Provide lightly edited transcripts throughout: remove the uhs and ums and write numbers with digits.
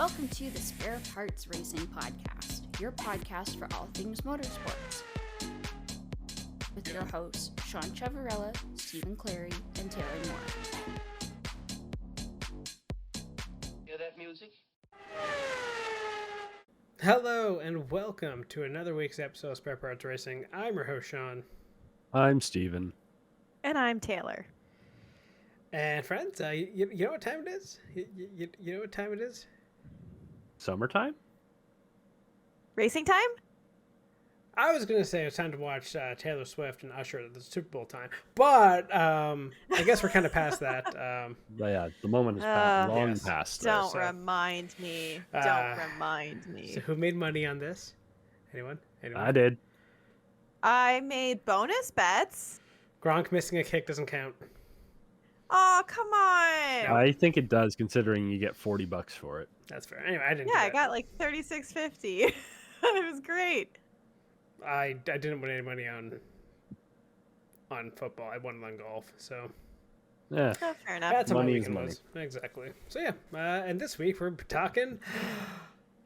Welcome to the Spare Parts Racing Podcast, your podcast for all things motorsports. With your hosts, Sean Chavarella, Stephen Clary, and Taylor Moore. Hear that music? Hello and welcome to another week's episode of Spare Parts Racing. I'm your host, Sean. I'm Steven. And I'm Taylor. And friends, you know what time it is? You know what time it is? Summertime? Racing time? I was going to say it's time to watch Taylor Swift and Usher at the Super Bowl time. But I guess we're kind of past that. But yeah, the moment is long yes. past. Don't so- remind me. Don't remind me. So who made money on this? Anyone? I did. I made bonus bets. Gronk missing a kick doesn't count. Oh, come on. I think it does, considering you get $40 for it. That's fair. Anyway, I didn't Yeah, do I got like $36.50. It was great. I didn't win any money on football. I won on golf, so... Yeah. Oh, fair enough. That's how my Money is weekend money. was. Exactly. So yeah, and this week we're talking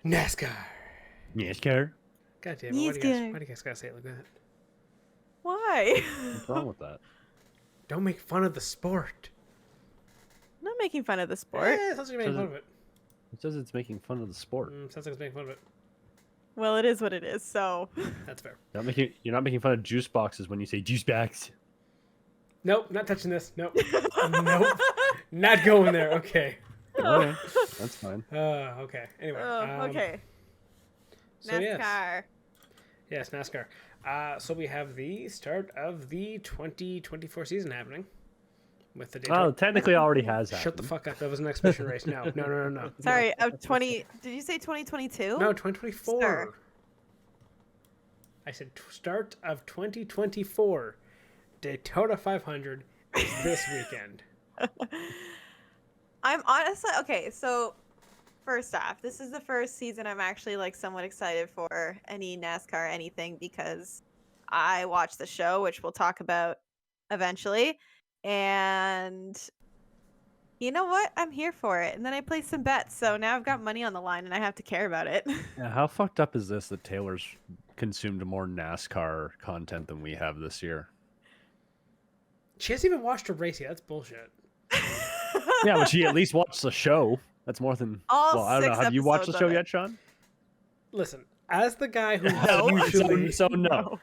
NASCAR. NASCAR. God damn it! Why do you guys gotta say it like that? Why? What's wrong with that? Don't make fun of the sport. I'm not making fun of the sport. Sounds like you're making fun of it. It says it's making fun of the sport. Sounds like it's making fun of it. Well, it is what it is, so. That's fair. You're not making fun of juice boxes when you say juice bags. Nope, not touching this. Nope. Nope. Not going there. Okay. Okay, that's fine. Okay. Anyway. Okay. So NASCAR. Yes, NASCAR. So we have the start of the 2024 season happening with the Daytona. Oh, technically already has happened. Shut the fuck up. That was an exhibition race. No. Sorry, of 20. Did you say 2022? No, 2024. Start. I said start of 2024. Daytona 500 is this weekend. I'm honestly okay. So, first off, this is the first season I'm actually like somewhat excited for any NASCAR anything because I watched the show, which we'll talk about eventually, and you know what? I'm here for it. And then I placed some bets, so now I've got money on the line, and I have to care about it. Yeah, how fucked up is this that Taylor's consumed more NASCAR content than we have this year? She hasn't even watched a race yet. That's bullshit. Yeah, but she at least watched the show. That's more than... All well, I don't know. 6 Have you watched the episodes show of it. yet, Sean? Listen, as the guy who No. usually No.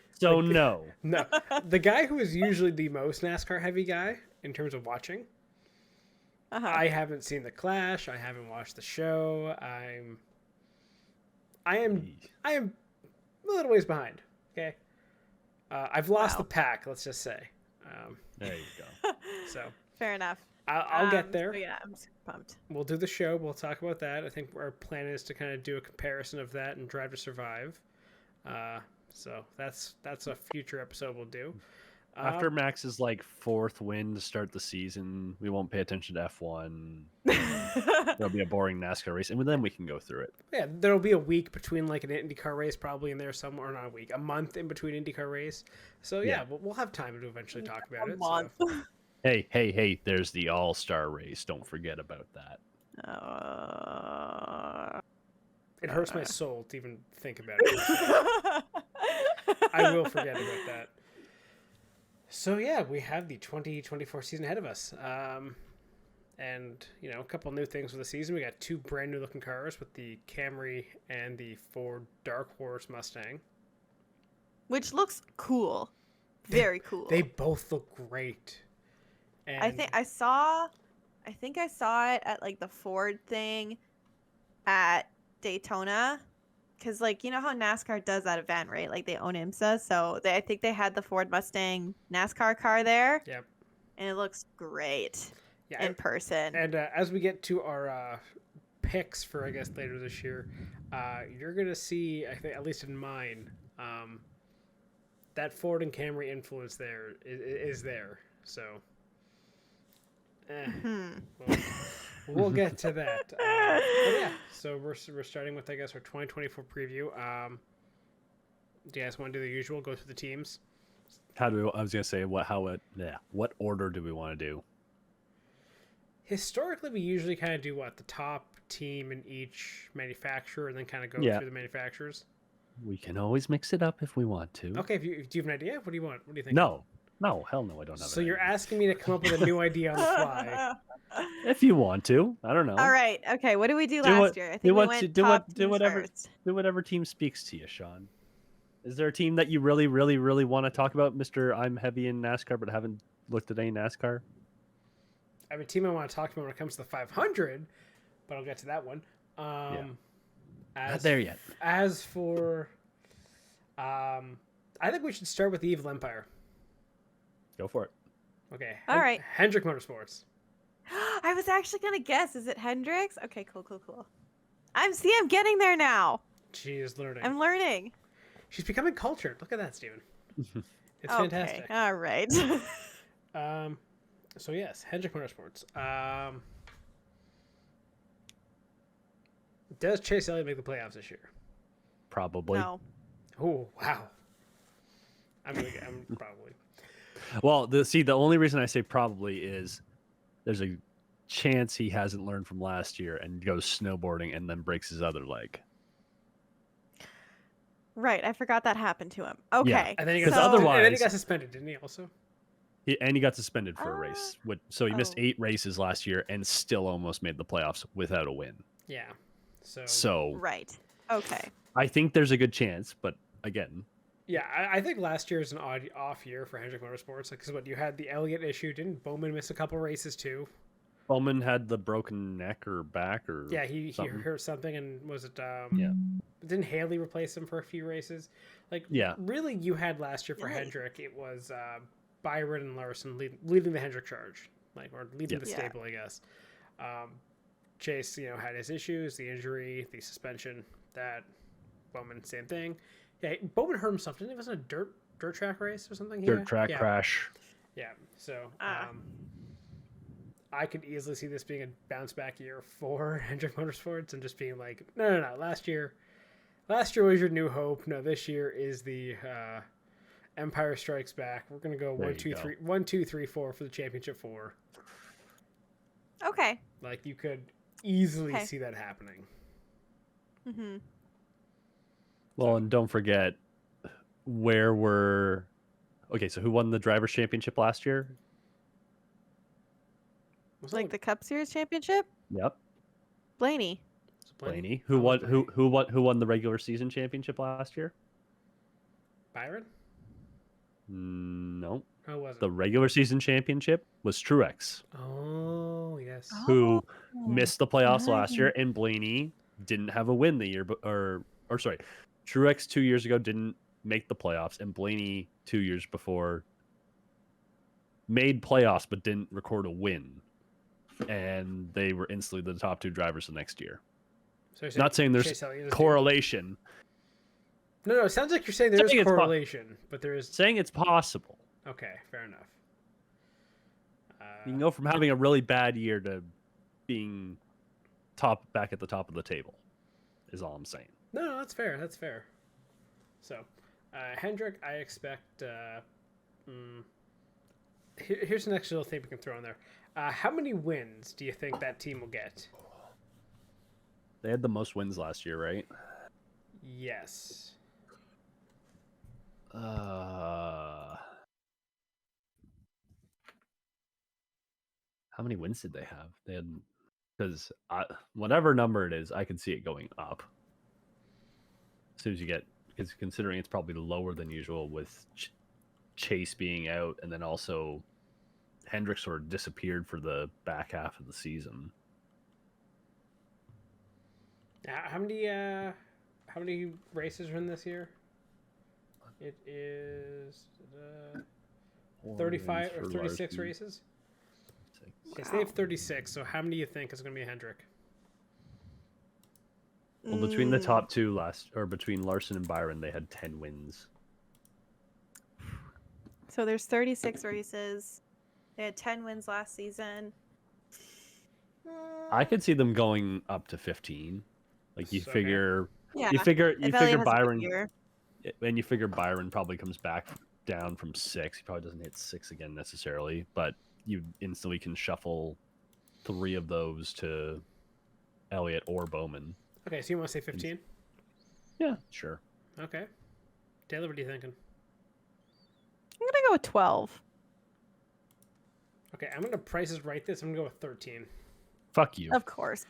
no, the guy who is usually the most NASCAR heavy guy in terms of watching. Uh-huh. I haven't seen the Clash. I haven't watched the show. I am a little ways behind. Okay, I've lost Wow. the pack. Let's just say. There you go. So Fair enough. I'll get there. So yeah, I'm super pumped. We'll do the show. We'll talk about that. I think our plan is to kind of do a comparison of that and Drive to Survive. So that's a future episode we'll do. After Max's like 4th win to start the season, we won't pay attention to F1. There'll be a boring NASCAR race, and then we can go through it. Yeah, there'll be a week between like an IndyCar race probably in there somewhere. Not a week, a month in between IndyCar race. So yeah, Yeah. We'll have time to eventually talk about A it. month. So. Hey, there's the All-Star race. Don't forget about that. It hurts my soul to even think about it. I will forget about that. So yeah, we have the 2024 season ahead of us. And, you know, a couple new things for the season. We got 2 brand new looking cars with the Camry and the Ford Dark Horse Mustang. Which looks cool. Very cool. They both look great. And I think I saw it at like the Ford thing at Daytona, because like you know how NASCAR does that event, right? Like they own IMSA, so I think they had the Ford Mustang NASCAR car there. Yep. And it looks great Yeah, in person. And as we get to our picks for, I guess, later this year, you're going to see, I think, at least in mine, that Ford and Camry influence there is there. So, we'll get to that. But yeah, so we're starting with, I guess, our 2024 preview. Do you guys want to do the usual, go through the teams? I was gonna say what order do we want to do? Historically, we usually kind of do the top team in each manufacturer and then kind of go Yeah. through the manufacturers? We can always mix it up if we want to. Okay, do you have an idea? What do you want? What do you think? No, hell no, I don't have. So an you're idea. asking me to come up with a new idea on the fly. If you want to, I don't know. All right. Okay. What did we do Do last what- year? I think do we what- went do top what- do teams whatever- first. Do whatever team speaks to you, Sean. Is there a team that you really, really, really want to talk about, Mister? I'm heavy in NASCAR, but haven't looked at any NASCAR. I have a team I want to talk about when it comes to the 500, but I'll get to that one. Not there yet. As for, I think we should start with the Evil Empire. Go for it. Okay. All right. Hendrick Motorsports. I was actually gonna guess. Is it Hendrix? Okay. Cool. I'm getting there now. She is learning. I'm learning. She's becoming cultured. Look at that, Steven. It's Okay. fantastic. All right. So yes, Hendrick Motorsports. Does Chase Elliott make the playoffs this year? Probably. No. Oh wow. I'm probably. Well, the only reason I say probably is there's a chance he hasn't learned from last year and goes snowboarding and then breaks his other leg. Right. I forgot that happened to him. Okay. And then he Because got otherwise- and then he got suspended, didn't he? Also. He got suspended for a race. So he missed Oh. 8 races last year and still almost made the playoffs without a win. Yeah. So Right. Okay. I think there's a good chance, but again, Yeah, I think last year is an off year for Hendrick Motorsports. Because what you had the Elliott issue, didn't Bowman miss a couple races too? Bowman had the broken neck or back or Yeah, he something. hurt something, and was it? Yeah. Didn't Haley replace him for a few races? Like, Yeah. really, you had last year for Really? Hendrick. It was Byron and Larson leading the Hendrick charge, or leading Yeah. the Yeah. stable, I guess. Chase, had his issues, the injury, the suspension. That Bowman, same thing. Yeah, Bowman hurt himself. Didn't he? Was it a dirt track race or something? Dirt track crash. Yeah. So Ah. I could easily see this being a bounce back year for Hendrick Motorsports and just being like, no. Last year was your new hope. No, this year is the Empire Strikes Back. We're gonna go There 1, you 2, go. 3, 1, 2, 3, 4 for the championship 4. Okay. Like you could easily Okay. see that happening. Mm-hmm. Well, and don't forget where were. Okay, so who won the drivers' championship last year? Was Like the Cup Series championship? Yep, Blaney. Blaney. Oh, Who won? Blaney. Who won the regular season championship last year? Byron? No, How was it? the regular season championship was Truex, Oh yes. who Oh, missed the playoffs last year, right. and Blaney didn't have a win the year, or sorry, Truex 2 years ago didn't make the playoffs, and Blaney 2 years before made playoffs but didn't record a win, and they were instantly the top 2 drivers the next year. So you're Not saying there's Chase Elliott is correlation, No, it sounds like you're saying there is Saying it's correlation, but there is. saying it's possible. Okay, fair enough. You can go from having a really bad year to being back at the top of the table, is all I'm saying. No, that's fair. That's fair. So, Hendrick, I expect. Here's the next little thing we can throw in there. How many wins do you think that team will get? They had the most wins last year, right? Yes. How many wins did they have? They had, because whatever number it is, I can see it going up. As soon as you get, because considering it's probably lower than usual with Chase being out, and then also Hendrick sort of disappeared for the back half of the season. How many races are in this year? It is 35 or 36 races. Okay, so they have 36. So how many do you think is going to be Hendrick? Well, between the top 2 between Larson and Byron, they had 10 wins. So there's 36 races. They had 10 wins last season. I could see them going up to 15. Like you Okay. figure, Yeah. you figure If Elliott has a good Byron, year. and you figure Byron probably comes back down from 6. He probably doesn't hit 6 again necessarily, but you instantly can shuffle 3 of those to Elliott or Bowman. Okay, so you want to say 15? Yeah, sure. Okay. Taylor, what are you thinking? I'm gonna go with 12. Okay, I'm going to prices right this. I'm going to go with 13. Fuck you. Of course.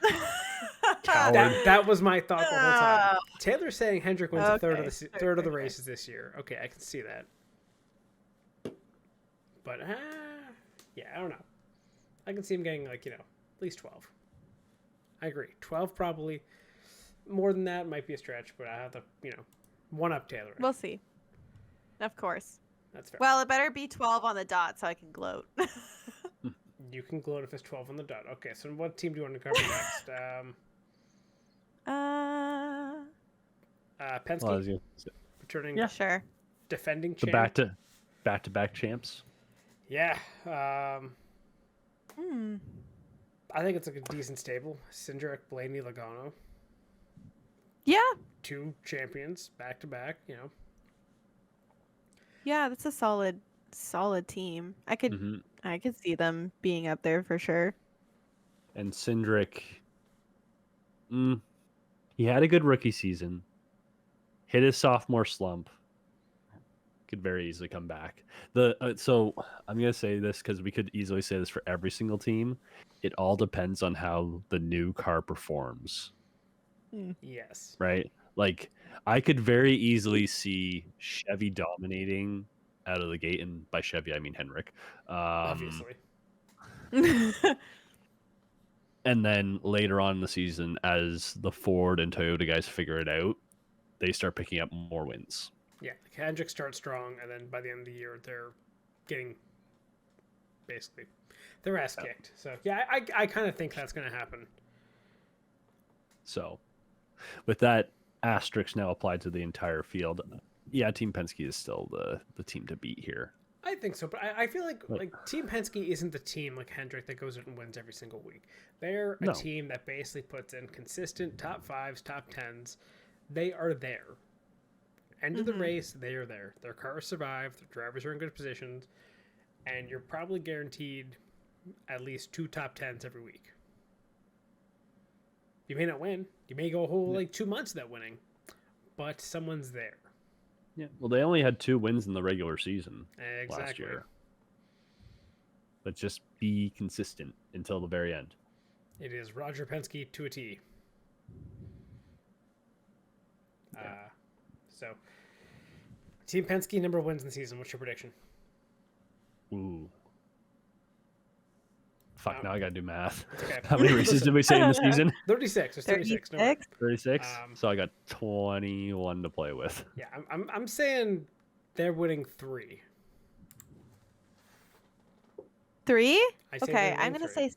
Coward. That was my thought the whole time. Oh. Taylor's saying Hendrick wins a third of Okay, the fair, the fair. races this year. Okay, I can see that. But yeah, I don't know. I can see him getting like, at least 12. I agree. 12 probably. More than that might be a stretch, but I have to, one up Taylor. We'll see. Of course. That's fair. Well, it better be 12 on the dot so I can gloat. You can gloat if it's 12 on the dot. Okay, so what team do you want to cover next? Penske, Well, I was gonna say, returning Sure. defending the champ. back-to-back champs. Yeah. Hmm. I think it's like a decent stable. Cindric, Blaney, Logano. Yeah. 2 champions back to back, Yeah, that's a solid team. I could see them being up there for sure. And Cindric, he had a good rookie season. Hit his sophomore slump. Could very easily come back. So I'm gonna say this because we could easily say this for every single team. It all depends on how the new car performs, Yes. right? Like I could very easily see Chevy dominating out of the gate, and by Chevy I mean Henrik. Obviously. And then later on in the season, as the Ford and Toyota guys figure it out, they start picking up more wins. Yeah, Hendrick starts strong, and then by the end of the year, they're getting basically their ass kicked. So yeah, I kind of think that's going to happen. So, with that asterisk now applied to the entire field, yeah, Team Penske is still the team to beat here. I think so, but I feel like Team Penske isn't the team like Hendrick that goes out and wins every single week. They're a team that basically puts in consistent top 5s, top 10s. They are there. End of the race, they are there. Their cars survive. Their drivers are in good positions, and you're probably guaranteed at least 2 top 10s every week. You may not win. You may go a whole 2 months without winning, but someone's there. Yeah. Well, they only had 2 wins in the regular season Exactly. last year. But just be consistent until the very end. It is Roger Penske to a T. So, Team Penske number wins in the season. What's your prediction? Ooh. Fuck, now I gotta do math. Okay. How many races did we say in the season? 36. There's 36. No worries. 36? So I got 21 to play with. Yeah, I'm saying they're winning 3. 3? I say Okay, they're I'm winning gonna 3. say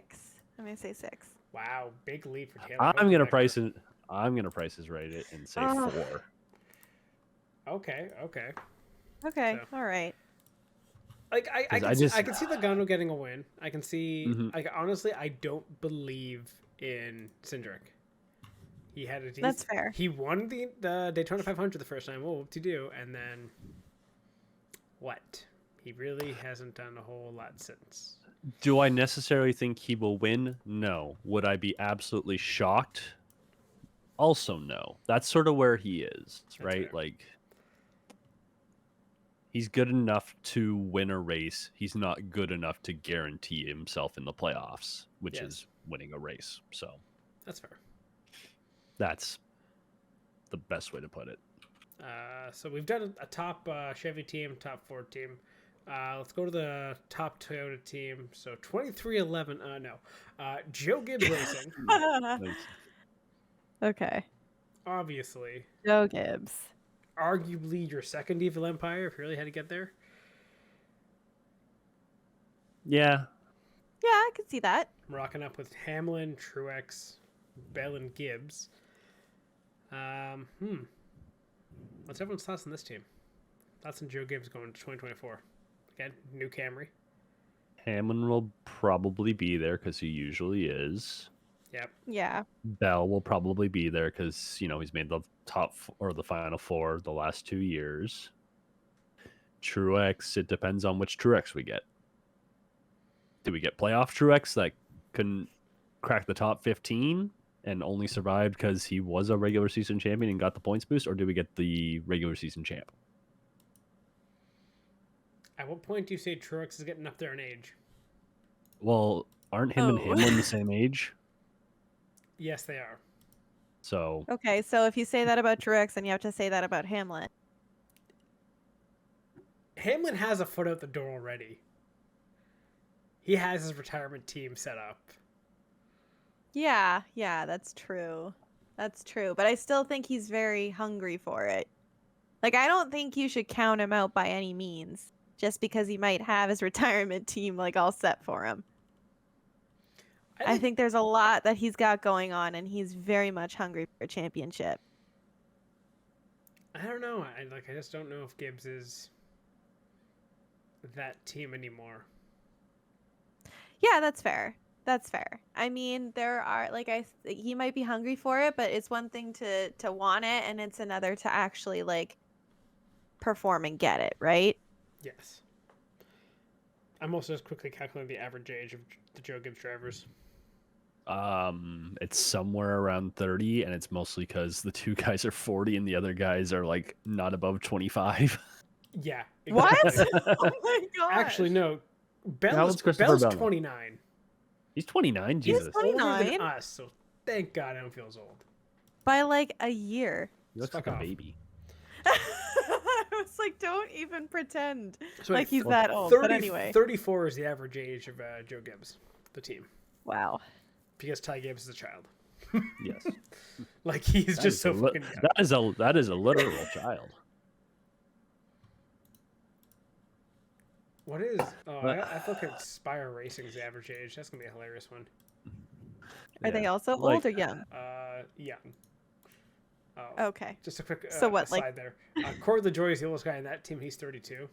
6. I'm gonna say 6. Wow, big lead for Taylor. I'm gonna price it. I'm gonna price this right and say 4. Okay. Okay, So- all right. Like I can see Logano getting a win. I can see. Honestly, I don't believe in Cindric. He had a. That's fair. He won the Daytona 500 the first time. Well, what to do? And then what? He really hasn't done a whole lot since. Do I necessarily think he will win? No. Would I be absolutely shocked? Also, no. That's sort of where he is, right? fair. Like, he's good enough to win a race. He's not good enough to guarantee himself in the playoffs, which is winning a race. So That's fair. that's the best way to put it. So we've done a top Chevy team, top Ford team. Let's go to the top Toyota team. So 2311. Joe Gibbs Racing. Thanks. Okay. Obviously. Joe Gibbs. Arguably your second evil empire if you really had to get there. Yeah. Yeah, I could see that. I'm rocking up with Hamlin, Truex, Bell, and Gibbs. What's everyone's thoughts on this team? Thoughts on Joe Gibbs going to 2024? Again, new Camry. Hammond will probably be there because he usually is. Yep. Yeah. Bell will probably be there because, he's made the top or the final 4 the last 2 years. Truex, it depends on which Truex we get. Do we get playoff Truex that couldn't crack the top 15 and only survived because he was a regular season champion and got the points boost, or do we get the regular season champ? At what point do you say Truex is getting up there in age? Well, aren't him and Oh. Hamlin the same age? Yes, they are. So Okay, so if you say that about Truex, then you have to say that about Hamlin. Hamlin has a foot out the door already. He has his retirement team set up. Yeah, that's true. That's true. But I still think he's very hungry for it. Like, I don't think you should count him out by any means, just because he might have his retirement team, like, all set for him. I think there's a lot that he's got going on, and he's very much hungry for a championship. I don't know. I just don't know if Gibbs is that team anymore. Yeah, that's fair. That's fair. I mean, there are, like, he might be hungry for it, but it's one thing to want it, and it's another to actually, like, perform and get it, right? Yes. I'm also just quickly calculating the average age of the Joe Gibbs drivers. it's somewhere around 30, and it's mostly because the two guys are 40 and the other guys are like not above 25. Yeah. What? exactly. Oh my gosh. Actually, no. How old's Christopher Bell's Bell? 29. He's 29. Jesus, He's 29? Older than us, so thank God I don't feel as old. By, like, a year. he looks Fuck like a off. baby. I was like, don't even pretend So like he's wait, that old. 30, But anyway. 34 is the average age of Joe Gibbs, the team. Wow. Because Ty Gibbs is a child. Yes, Like, he's That just is so a li- fucking young. that is a literal child. What is... Oh, But- I look at Spire Racing's average age. That's going to be a hilarious one. Are they Yeah. also Like- old or young? Young. Oh, Okay. just a quick So what, aside like- there. Corey LaJoy is the oldest guy in that team. He's 32.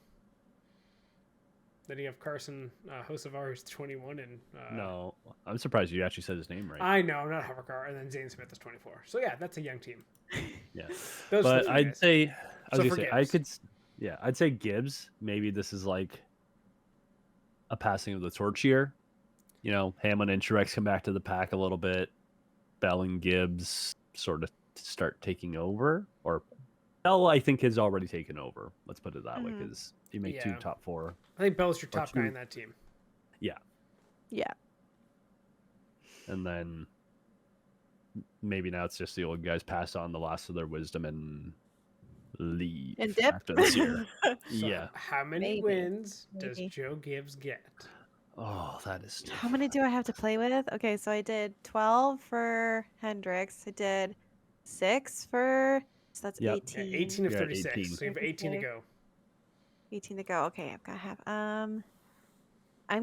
Then you have Carson Hocevar, who's 21. And No, I'm surprised you actually said his name right. I know, not Hovercar. And then Zane Smith is 24. So, yeah, that's a young team. Yeah, Those but three I'd guys. say I So was for gonna say I Gibbs. could. Yeah, I'd say Gibbs. Maybe this is like a passing of the torch here. You know, Hamlin and Truex come back to the pack a little bit. Bell and Gibbs sort of start taking over, or Bell, I think, has already taken over. Let's put it that way, Mhm. because you make two Yeah. top four. I think Bell's your top guy two. in that team. Yeah. And then maybe now it's just the old guys pass on the last of their wisdom and leave And dip? after this year. So Yeah. How many Maybe. wins does Maybe. Joe Gibbs get? Oh, that is tough. How many do I have to play with? Okay, so I did 12 for Hendricks. I did 6 for... So that's Yep. 18. Yeah, 18 of You're at 36. 18. So you have 18 to Okay. go. 18 to go. Okay, I've got to have... I'm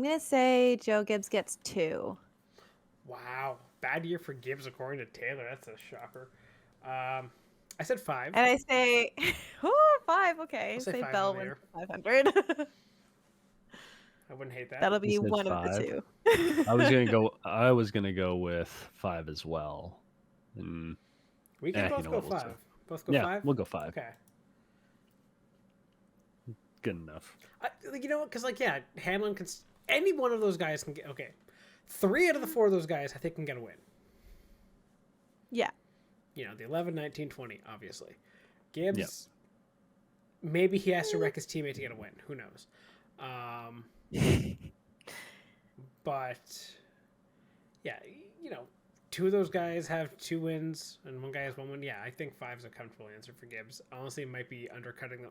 going to say Joe Gibbs gets 2. Wow. Bad year for Gibbs, according to Taylor. That's a shocker. I said 5. And I say... oh, 5. Okay. I'll say Say 5 Bell over wins there. 500. I wouldn't hate that. That'll be said one of 5. the 2. I was gonna go with 5 as well. And We can you both know go what, we'll 5. say- Both go yeah, 5? we'll go 5. Okay. Good enough. You know what? Because, like, yeah, Hamlin can... Any one of those guys can get... Okay. 3 out of the 4 of those guys, I think, can get a win. Yeah. You know, the 11, 19, 20, obviously. Gibbs... Maybe he has to wreck his teammate to get a win. Who knows? But... Yeah, you know, 2 of those guys have 2 wins, and 1 guy has 1 win. Yeah, I think 5 is a comfortable answer for Gibbs. Honestly, it might be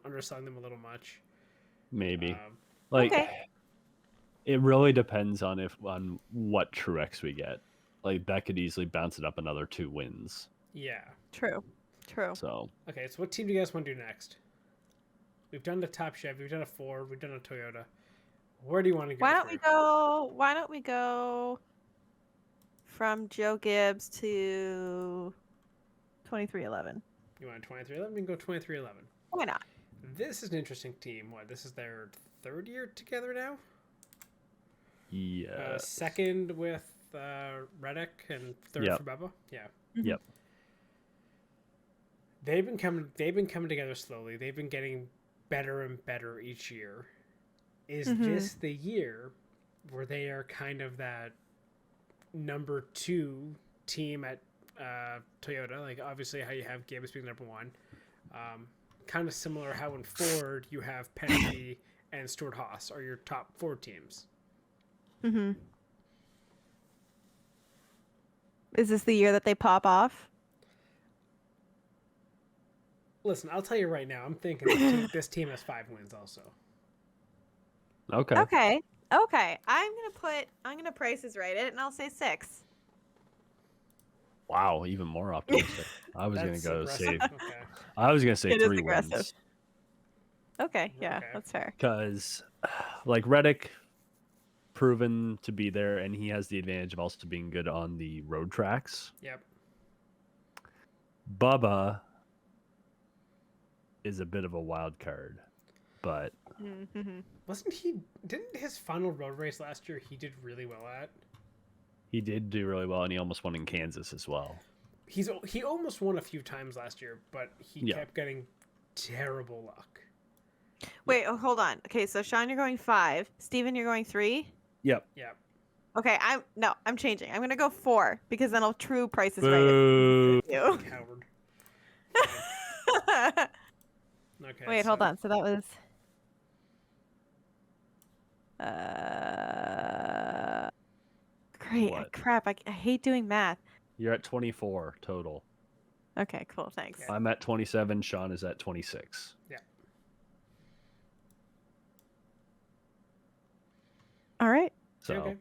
underselling them a little much. Maybe. Um, Like, Okay. it really depends on what Truex we get. Like, that could easily bounce it up another 2 wins. yeah. True. So Okay, so what team do you guys want to do next? We've done the Top Chevy, we've done a Ford, we've done a Toyota. Where do you want to go? Why don't we go from Joe Gibbs to 2311? You want 2311? We can go 2311. Why not? This is an interesting team. What, this is their 3rd year together now? yeah, Second with Reddick and 3rd Yep. for Bubba? Yeah. Yep. They've been coming together slowly. They've been getting better and better each year. Is Mhm. this the year where they are kind of that number 2 team at Toyota. Like obviously how you have Gabus being number 1. Kind of similar how in Ford you have Penske and Stewart Haas are your top 4 teams. Mm-hmm. Is this the year that they pop off? Listen, I'll tell you right now. I'm thinking this team has 5 wins also. Okay. Okay. I'm gonna Price is Right it, and I'll say 6. Wow, even more optimistic. I was gonna That's go aggressive. say. Okay. I was gonna say It is 3 aggressive. wins Okay, yeah, Okay. that's fair. because, like Reddick, proven to be there, and he has the advantage of also being good on the road tracks. Yep. Bubba is a bit of a wild card, but Mm-hmm. Didn't his final road race last year he did really well at? he did do really well, and he almost won in Kansas as well. He almost won a few times last year, but he Yeah. kept getting terrible luck. Wait, hold on. Okay, so Sean, you're going 5. Steven, you're going 3. Yep. Yep. Okay, I'm changing. I'm gonna go 4 because then I'll true Price is Right Boo. it. You. Coward. Okay. Wait, hold on. So that was. Great. What? Crap. I hate doing math. You're at 24 total. Okay, cool. Thanks. Yeah. I'm at 27. Sean is at 26. All right. So, Okay.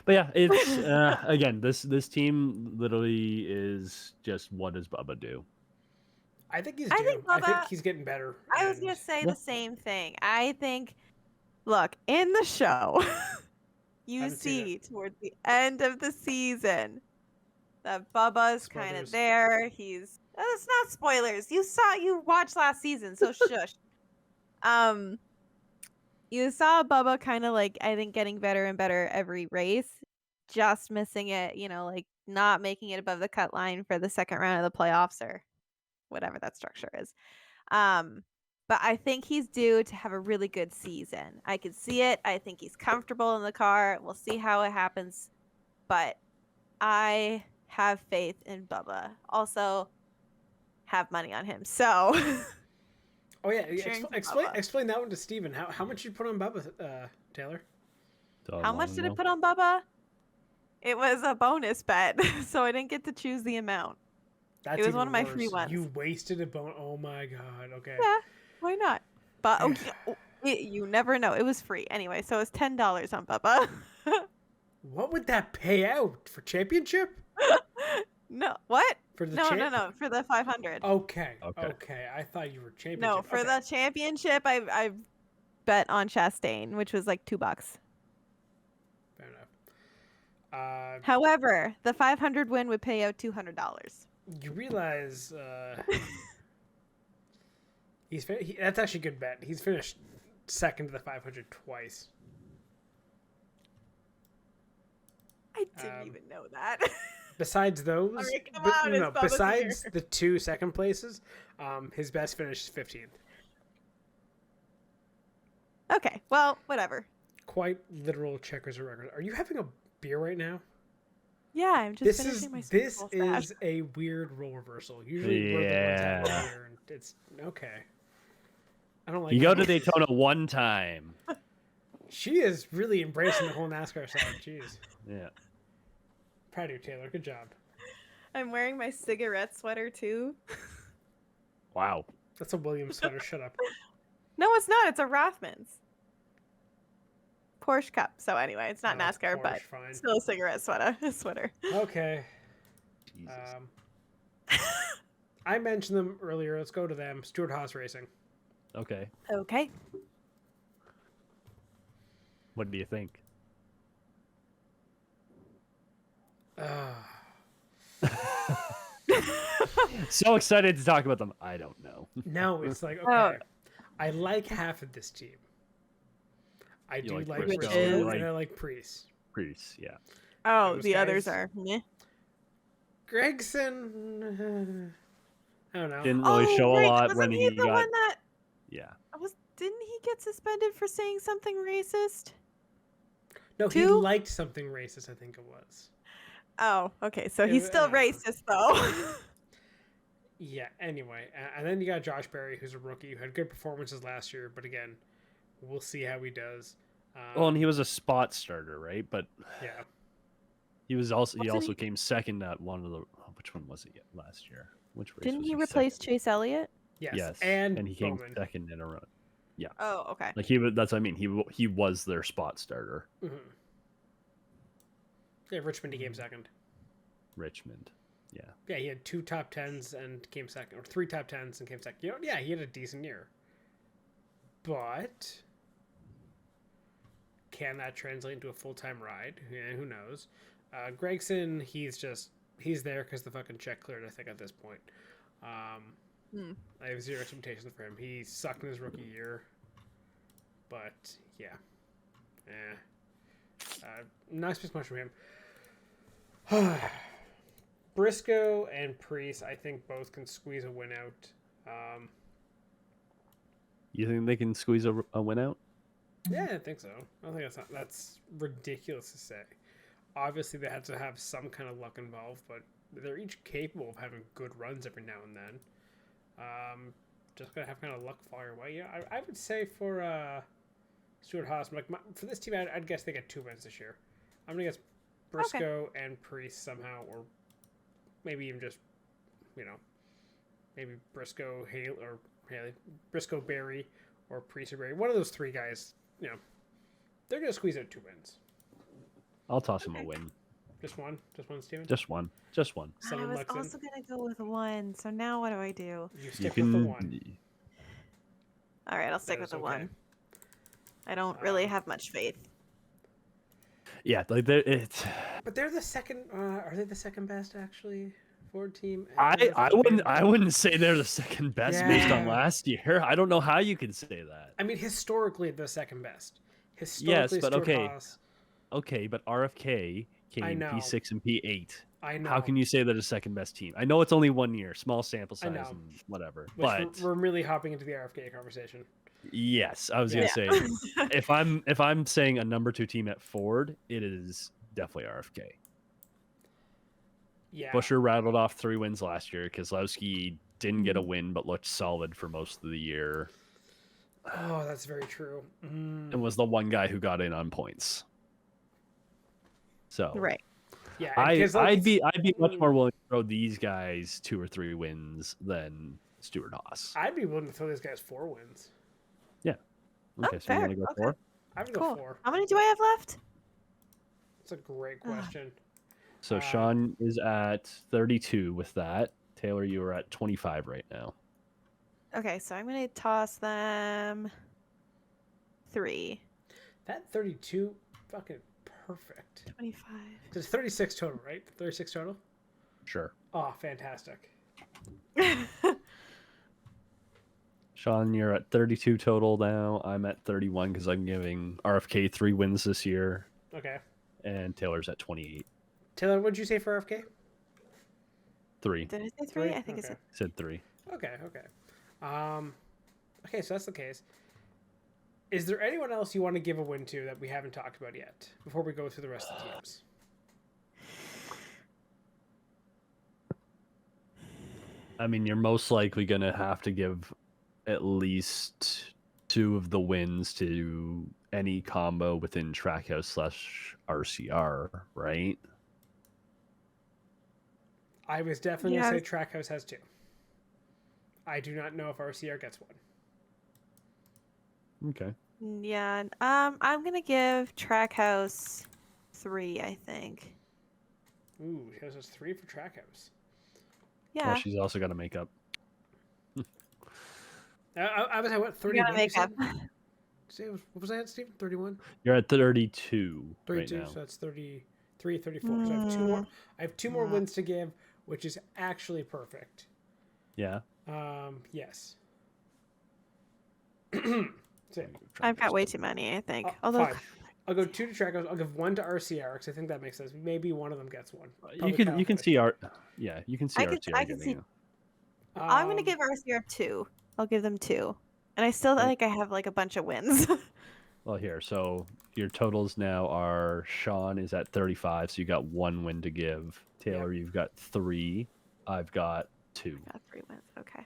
but yeah, it's again, this team literally is just what does Bubba do? I think he's I due. think I think Bubba- he's getting better. I was gonna and- say Yeah. the same thing. I think, look, in the show, you Haven't seen see towards the end of the season that Bubba's kind of Spoilers. there. It's not spoilers. You watched last season, so shush. You saw Bubba kind of like, I think, getting better and better every race, just missing it, like not making it above the cut line for the second round of the playoffs or whatever that structure is. But I think he's due to have a really good season. I can see it. I think he's comfortable in the car. We'll see how it happens. But I have faith in Bubba. Also, have money on him. So, Oh yeah, Cheering for explain Bubba. explain that one to Steven. How much you put on Bubba, Taylor? how much did it put on Bubba? It was a bonus bet, so I didn't get to choose the amount. That's was even one of my free worse. ones. You wasted a bone. Oh my god. Okay. Yeah, why not? But you never know. It was free anyway, so it's $10 on Bubba. What would that pay out for championship? No, what? For the No, for the 500. Okay. Okay. Okay. I thought you were championship. No, for Okay. the championship, I bet on Chastain, which was like $2. Fair enough. However, the 500 win would pay out $200. You realize that's actually a good bet. He's finished second to the 500 twice. I didn't even know that. Besides those, Alright, come on, it's Bubba's besides year. the 2 second places, his best finish is 15th. Okay, well, whatever. Quite literal checkers of record. Are you having a beer right now? Yeah, I'm just finishing my Super This Bowl stash. is a weird role reversal. Usually we're the ones having Yeah. a beer, and it's okay. I don't like. You go it. to Daytona one time. She is really embracing the whole NASCAR side. Jeez, Yeah. proud of you, Taylor. Good job. I'm wearing my cigarette sweater too. Wow. That's a Williams sweater. Shut up. No, it's not. It's a Rothmans. Porsche Cup. So anyway, it's not Oh, it's NASCAR, but Porsche, fine. still a cigarette sweater. Okay. Jesus. I mentioned them earlier. Let's go to them. Stewart Haas Racing. Okay. Okay. What do you think? So excited to talk about them. I don't know. No, it's like, Oh. okay. I like half of this team. I You do like like Briscoe, Briscoe, you and I like Priest. Priest, yeah. Oh, Those the others guys- are. Meh. Gregson, I don't know. Didn't really show a right, lot wasn't when he the got. one that Yeah. didn't he get suspended for saying something racist? No, he Two? liked something racist, I think it was. Oh, okay. So It he's wa- still racist though. Yeah, anyway. And then you got Josh Berry, who's a rookie who had good performances last year, but again, we'll see how he does. Well, and he was a spot starter, right? But Yeah. he Wasn't also he- came second at one of the which one was it last year? Which race Didn't was he he replace second? Chase Elliott? Yes. Yes, And he came Bowman. second in a row. Yeah, Oh, okay. like that's what I mean. He was their spot starter. Mm-hmm. Yeah, Richmond, he came second. Richmond. Yeah. Yeah, he had 2 top 10s and came second, or 3 top 10s and came second. You know, yeah, he had a decent year. But can that translate into a full-time ride? Yeah, who knows? Gregson, he's there because the fucking check cleared, I think, at this point. I have zero expectations for him. He sucked in his rookie year. But, yeah. Not expecting much from him. Briscoe and Priest, I think both can squeeze a win out. You think they can squeeze a win out? Yeah, I think so. I don't think that's ridiculous to say. Obviously, they had to have some kind of luck involved, but they're each capable of having good runs every now and then. Just gotta have kind of luck fall your way. Yeah, I would say for Stuart Haas, for this team, I'd guess they get 2 wins this year. I'm gonna guess Briscoe and Priest somehow, or maybe even just, maybe Briscoe, Haley, Briscoe, Berry, or Priest or Berry. One of those 3 guys, they're gonna squeeze out 2 wins. I'll toss him a win. Just one, Steven. Just one. Someone I was lucks in. also gonna go with 1. So now what do I do? You stick with the 1. All right, I'll stick That with is the okay. 1. I don't really have much faith. Yeah, like it's. But they're the second. Are they the second best actually? Ford team. I wouldn't say they're the second best based on Yeah. last year. I don't know how you can say that. I mean, historically, the second best. Yes, but Stuart okay. Haas, Okay, but RFK I came know. P6 and P8. I know. How can you say they're the second best team? I know it's only 1 year, small sample I size know. and whatever. Which But we're really hopping into the RFK conversation. yes, I was gonna say if I'm saying a number 2 team at Ford, it is definitely RFK. Yeah. Busher rattled off 3 wins last year. Keselowski didn't get a win, but looked solid for most of the year. Oh, that's very true. And was the one guy who got in on points. So Right. Yeah. I'd be much more willing to throw these guys 2 or 3 wins than Stuart Haas. I'd be willing to throw these guys 4 wins. Okay, so you fair. want to go Okay. 4? I would go Cool. 4. How many do I have left? That's a great question. So Sean is at 32 with that. Taylor, you are at 25 right now. Okay, so I'm gonna toss them 3. That 32, fucking perfect. 25. It's 36 total, right? 36 total. Sure. Oh, fantastic. Sean, you're at 32 total now. I'm at 31 because I'm giving RFK 3 wins this year. Okay. And Taylor's at 28. Taylor, what'd you say for RFK? 3. Did I say 3? Three? I think Okay. it's Said 3. Okay. Okay, so that's the case. Is there anyone else you want to give a win to that we haven't talked about yet before we go through the rest of the teams? I mean, you're most likely going to have to give at least 2 of the wins to any combo within Trackhouse/RCR, right? I was definitely Yeah. going to say Trackhouse has 2. I do not know if RCR gets 1. Okay. Yeah. I'm gonna give Trackhouse 3, I think. Ooh, she has 3 for Trackhouse. Yeah. Well, she's also got to make up. I was at what, We 31? gotta make up. What was I at, Stephen? 31? You're at 32 32, right now. so that's 33, 34. So I have 2 more. I have 2 more wins to give, which is actually perfect. Yeah. Yes. So, I've got way too many, I think. Oh, Although fine. I'll go 2 to Trackhouse. I'll give 1 to RCR because I think that makes sense. Maybe one of them gets 1. You can see our you can see I can- RTR I can see- getting it. I'm gonna give RCR 2. I'll give them 2. And I still Right. think I have like a bunch of wins. Well, here. So your totals now are Sean is at 35, so you got 1 win to give. Taylor, you've got 3. I've got 2. Got 3 wins. Okay.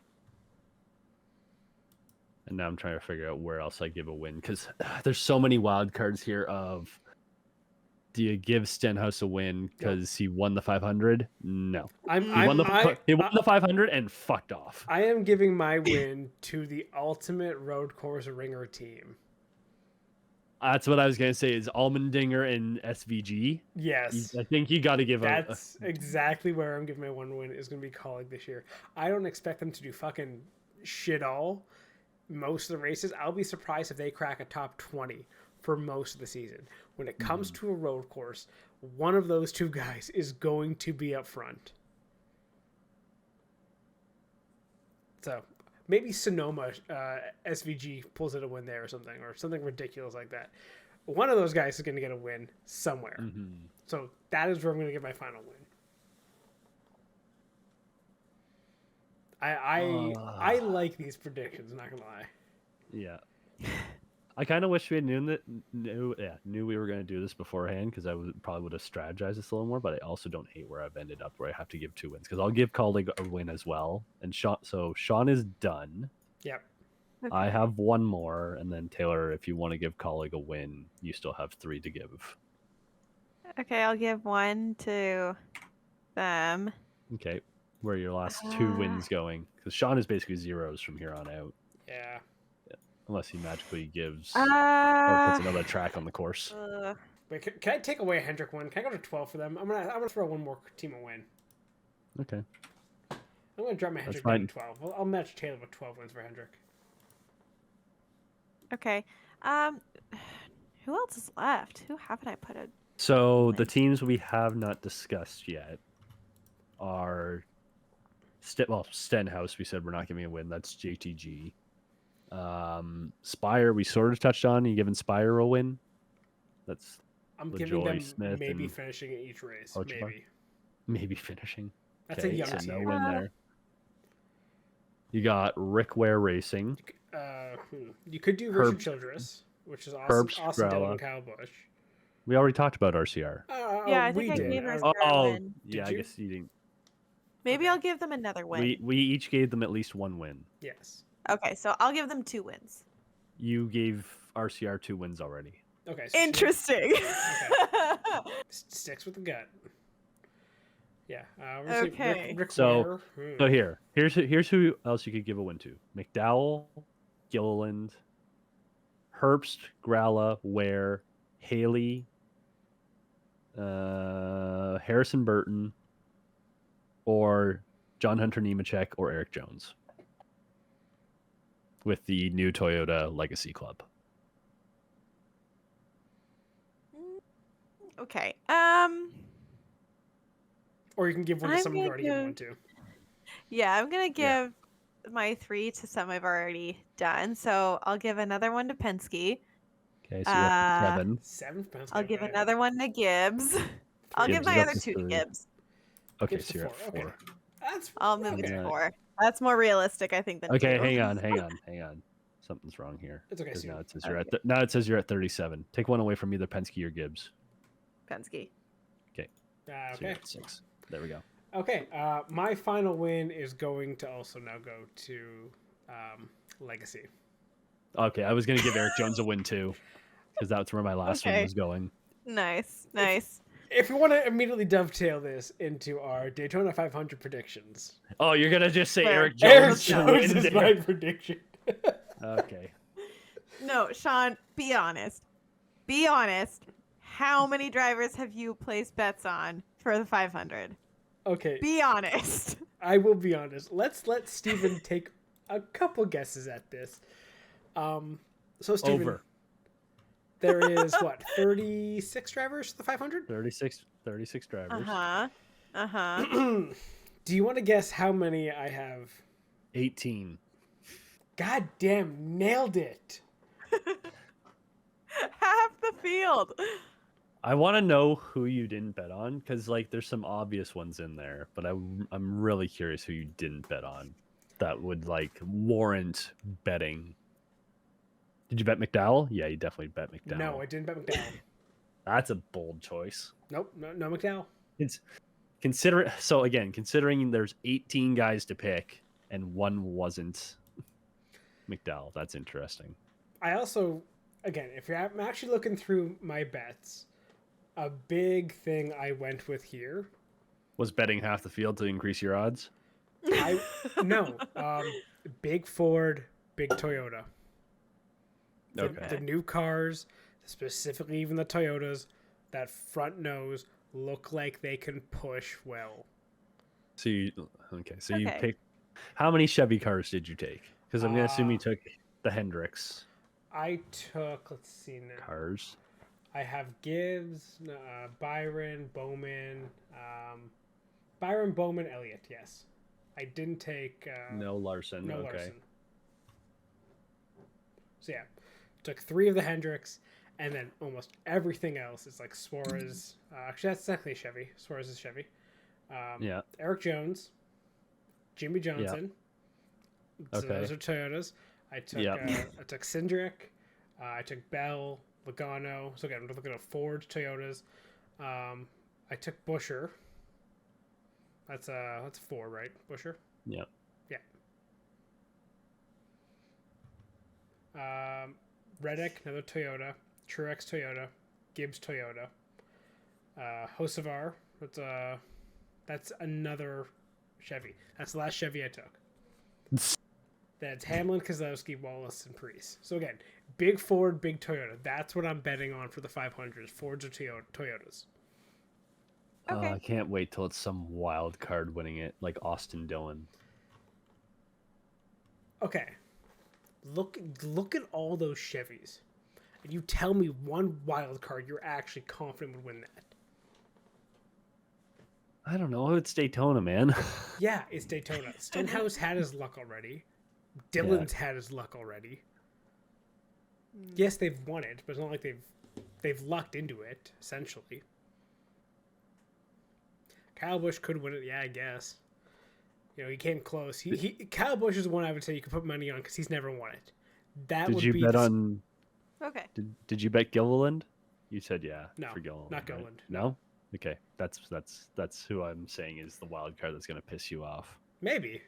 And now I'm trying to figure out where else I give a win because there's so many wild cards here. Of do you give Stenhouse a win because he won the 500? No, he won the 500 and fucked off. I am giving my win to the ultimate road course ringer team. That's what I was gonna say. Is Allmendinger and SVG? Yes, I think you got to give. That's exactly where I'm giving my 1 win is going to be Colleague this year. I don't expect them to do fucking shit all most of the races. I'll be surprised if they crack a top 20 for most of the season. When it comes to a road course, one of those 2 guys is going to be up front. So maybe Sonoma SVG pulls it a win there or something ridiculous like that. One of those guys is going to get a win somewhere. So that is where I'm going to get my final win. I like these predictions, not gonna lie. Yeah, I kind of wish we had knew we were going to do this beforehand because I probably would have strategized this a little more. But I also don't hate where I've ended up, where I have to give 2 wins because I'll give Colleague a win as well. And Sean is done. Yep. Okay. I have 1 more, and then Taylor, if you want to give Colleague a win, you still have 3 to give. Okay, I'll give 1 to them. Okay, where are your last 2 wins going? Because Sean is basically zeros from here on out. Yeah. Unless he magically gives Uh, or puts another track on the course. Wait, can I take away a Hendrick win? Can I go to 12 for them? I'm gonna throw 1 more team a win. Okay. I'm gonna drop my Hendrick down to 12. I'll match Taylor with 12 wins for Hendrick. Okay. Who else is left? Who haven't I put a... So the teams we have not discussed yet are Stenhouse. We said we're not giving a win. That's JTG. Spire, we sort of touched on. You giving Spire a win? That's I'm LaJoy, giving them Smith, maybe and finishing in each race. Ochbar. Maybe finishing. That's a young so team. no win there. You got Rick Ware Racing. You could do Richard Childress, which is Austin Dillon and Kyle Busch. We already talked about RCR. Yeah, I think I gave RCR a win. Yeah, I guess you didn't. Maybe I'll give them another win. We each gave them at least 1 win. Yes. Okay, so I'll give them 2 wins. You gave RCR 2 wins already. Okay. So Interesting. Sticks with the gut. Yeah. Okay. Rick So Ware. here's who else you could give a win to: McDowell, Gilliland, Herbst, Gralla, Ware, Haley, Harrison Burton, or John Hunter Nemechek or Eric Jones with the new Toyota Legacy Club. Okay. Or you can give one to someone you already given one to. Yeah, I'm gonna give my 3 to some I've already done. So I'll give another one to Penske. Okay, so you're up to 7. 7 Penske. I'll give another one to Gibbs. I'll give my other 2 to Gibbs. Okay, Gibbs so you're at 4. Okay. I'll move it to 4. That's more realistic, I think. Than Okay, 2. hang on. Something's wrong here. It's okay. 'Cause now it says you're at 37. Take one away from either Penske or Gibbs. Penske. Okay. So you're at 6. There we go. Okay. My final win is going to also now go to Legacy. Okay, I was gonna give Eric Jones a win too, because that's where my last one was going. Nice. If you want to immediately dovetail this into our Daytona 500 predictions. Oh, you're gonna just say Fair. Eric Jones? Eric Jones is my prediction. Okay. No, Sean, be honest. Be honest. How many drivers have you placed bets on for the 500? Okay. Be honest. I will be honest. Let's let Steven take a couple guesses at this. So Steven, Over. there is what, 36 drivers for the 500? 36 drivers. Do you want to guess how many I have? 18. God damn, nailed it. Half the field. I want to know who you didn't bet on, because like there's some obvious ones in there, but I'm really curious who you didn't bet on that would like warrant betting. Did you bet McDowell? Yeah, you definitely bet McDowell. No, I didn't bet McDowell. That's a bold choice. Nope, no McDowell. It's considering there's 18 guys to pick and one wasn't McDowell. That's interesting. I also, again, if I'm actually looking through my bets, a big thing I went with here. Was betting half the field to increase your odds? No, big Ford, big Toyota. Okay. The new cars, specifically even the Toyotas, that front nose look like they can push well. So you picked. How many Chevy cars did you take? Because I'm gonna assume you took the Hendricks. I took, let's see now. Cars. I have Gibbs, Byron, Bowman, Elliott. Yes, I didn't take. No Larson. No okay. Larson. So yeah, took 3 of the Hendricks, and then almost everything else is like Suarez. Actually, that's exactly Chevy. Suarez is Chevy. Yeah. Eric Jones, Jimmy Johnson. So Okay. those are Toyotas. I took Cindric. I took Bell, Logano. So again, I'm looking at Ford, Toyotas. I took Buescher. That's 4, right? Buescher. Yeah. Reddick, another Toyota. Truex Toyota. Gibbs Toyota. Hocevar. That's another Chevy. That's the last Chevy I took. That's Hamlin, Keselowski, Wallace, and Preece. So again, big Ford, big Toyota. That's what I'm betting on for the 500s. Fords or Toyotas. Okay. I can't wait till it's some wild card winning it, like Austin Dillon. Okay. Look at all those Chevys. And you tell me one wild card you're actually confident would win that. I don't know. It's Daytona, man. Yeah, it's Daytona. Stenhouse had his luck already. Dillon's had his luck already. Yes, they've won it, but it's not like they've lucked into it, essentially. Kyle Busch could win it, yeah, I guess. You know, he came close. Kyle Busch is the one I would say you could put money on because he's never won it. Did you bet on? Okay. Did you bet Gilliland? You said yeah. No, for Gilliland, not right? Gilliland. No. Okay, that's who I'm saying is the wild card that's gonna piss you off. Maybe.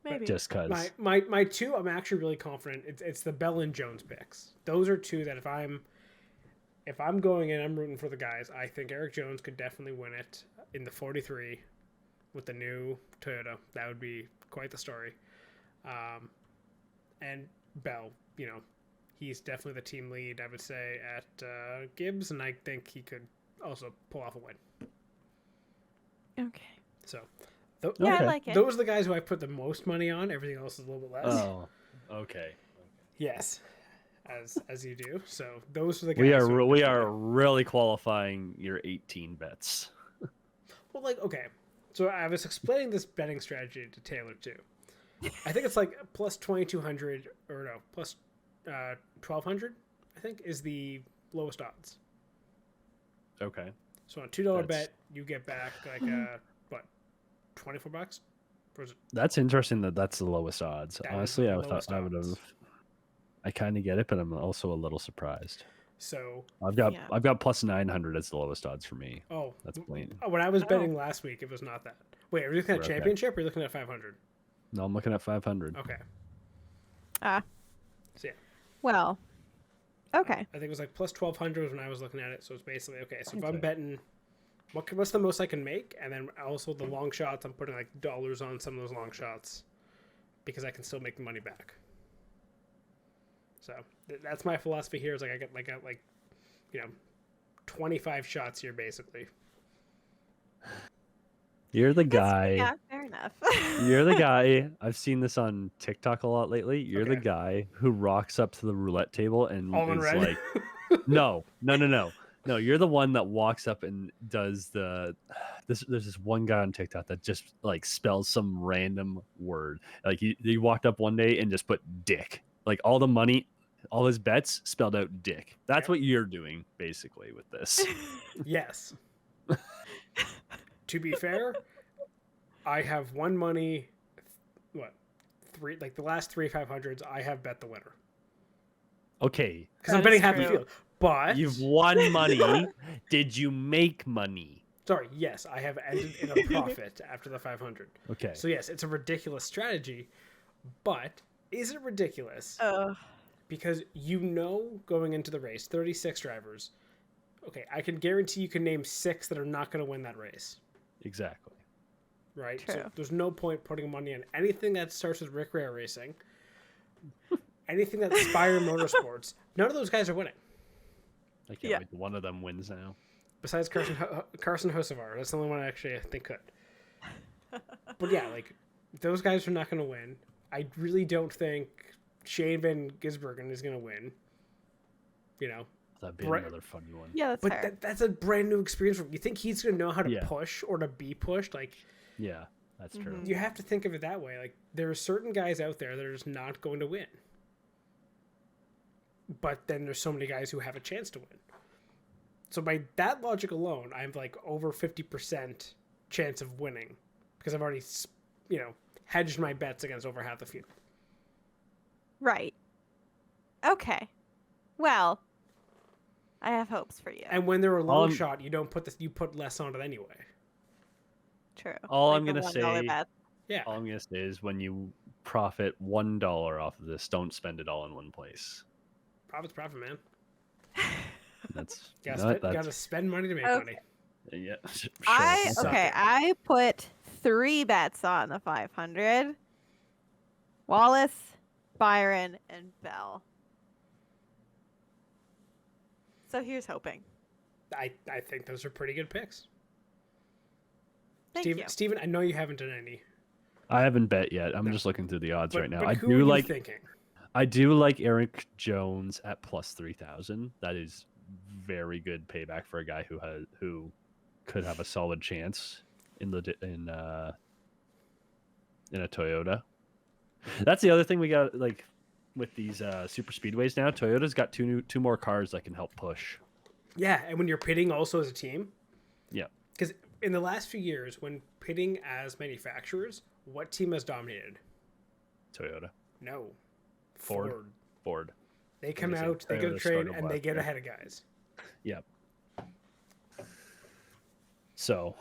Maybe. Just cause my 2, I'm actually really confident. It's the Bell and Jones picks. Those are 2 that if I'm going in, I'm rooting for the guys. I think Eric Jones could definitely win it in the 43 with the new Toyota. That would be quite the story. And Bell, you know, he's definitely the team lead, I would say, at Gibbs, and I think he could also pull off a win. Okay. So, I like it. those are the guys who I put the most money on. Everything else is a little bit less. Oh, okay. Yes, as you do. So those are the guys. We are really qualifying your 18 bets. Well, like, okay. So I was explaining this betting strategy to Taylor too. I think it's like plus 2,200 or no, plus 1,200. I think is the lowest odds. Okay. So on a $2 bet, you get back like what, $24? Or is it? That's interesting that's the lowest odds. That is Honestly, the I thought lowest I would have. odds. I kind of get it, but I'm also a little surprised. So I've got plus 900 as the lowest odds for me. oh, That's plain. when I was betting last week, it was not that. Wait, are you looking at Okay. championship or are you looking at 500? No, I'm looking at 500. Okay. Ah. So yeah. Well. Okay. I think it was like plus 1,200 when I was looking at it. So it's basically, okay, so if I'm Okay. betting, what's the most I can make? And then also the long shots, I'm putting like dollars on some of those long shots because I can still make the money back. So that's my philosophy here is like I got like, you know, 25 shots here basically. You're the guy. Yeah, fair enough. You're the guy. I've seen this on TikTok a lot lately. You're the Okay. guy who rocks up to the roulette table and All in is red. like, no. No, you're the one that walks up and does there's this one guy on TikTok that just like spells some random word. Like he walked up one day and just put dick. Like all the money, all his bets spelled out dick. That's Yep. what you're doing basically with this. Yes. To be fair, I have won money. What, 3? Like the last 3 500s, I have bet the winner. Okay, because I'm That betting is half the true. field. But you've won money. Did you make money? sorry, yes, I have ended in a profit after the 500. Okay. So yes, it's a ridiculous strategy, but is it ridiculous? Oh, Because going into the race, 36 drivers. Okay, I can guarantee you can name 6 that are not going to win that race, Exactly. right? So True. there's no point putting money on anything that starts with Rick Rare Racing, anything that's Spire Motorsports. None of those guys are winning. I can't Yeah. wait till one of them wins now. Besides Carson Hocevar. That's the only one I think could. But yeah, like, those guys are not going to win. I really don't think Shane Van Gisbergen is going to win. You know, That'd be Brett- another funny one. yeah, that's but fair. that's a brand new experience for him. You think he's going to know how to Yeah. push or to be pushed? Like, Yeah, that's true. Mhm. you have to think of it that way. Like, there are certain guys out there that are just not going to win. But then there's so many guys who have a chance to win. So by that logic alone, I'm like over 50% chance of winning because I've already, hedged my bets against over half the field. Right. Okay. Well, I have hopes for you. And when they're a long I'm- shot, you don't put you put less on it anyway. True. All Like I'm the gonna $1 say- bet. Yeah. All I'm gonna say is when you profit $1 off of this, don't spend it all in one place. Profit's profit, man. That's Gotta spend money to make Okay. money. yeah. Sure. Suck it. I put 3 bets on the 500. Wallace, Byron, and Bell. So here's hoping. I think those are pretty good picks. Thank you. Steven, I know you haven't done any. I haven't bet yet. I'm No. just looking through the odds But, right now. but I who do are you like thinking? Eric Jones at plus 3,000. That is very good payback for a guy who could have a solid chance in a Toyota. That's the other thing we got, like, with these super speedways now. Toyota's got two more cars that can help push. Yeah, and when you're pitting also as a team. Yeah. Because in the last few years, when pitting as manufacturers, what team has dominated? Toyota, No. Ford. They come Like I said, out, they go to Toyota train, started and they last get year. ahead of guys. Yep. So,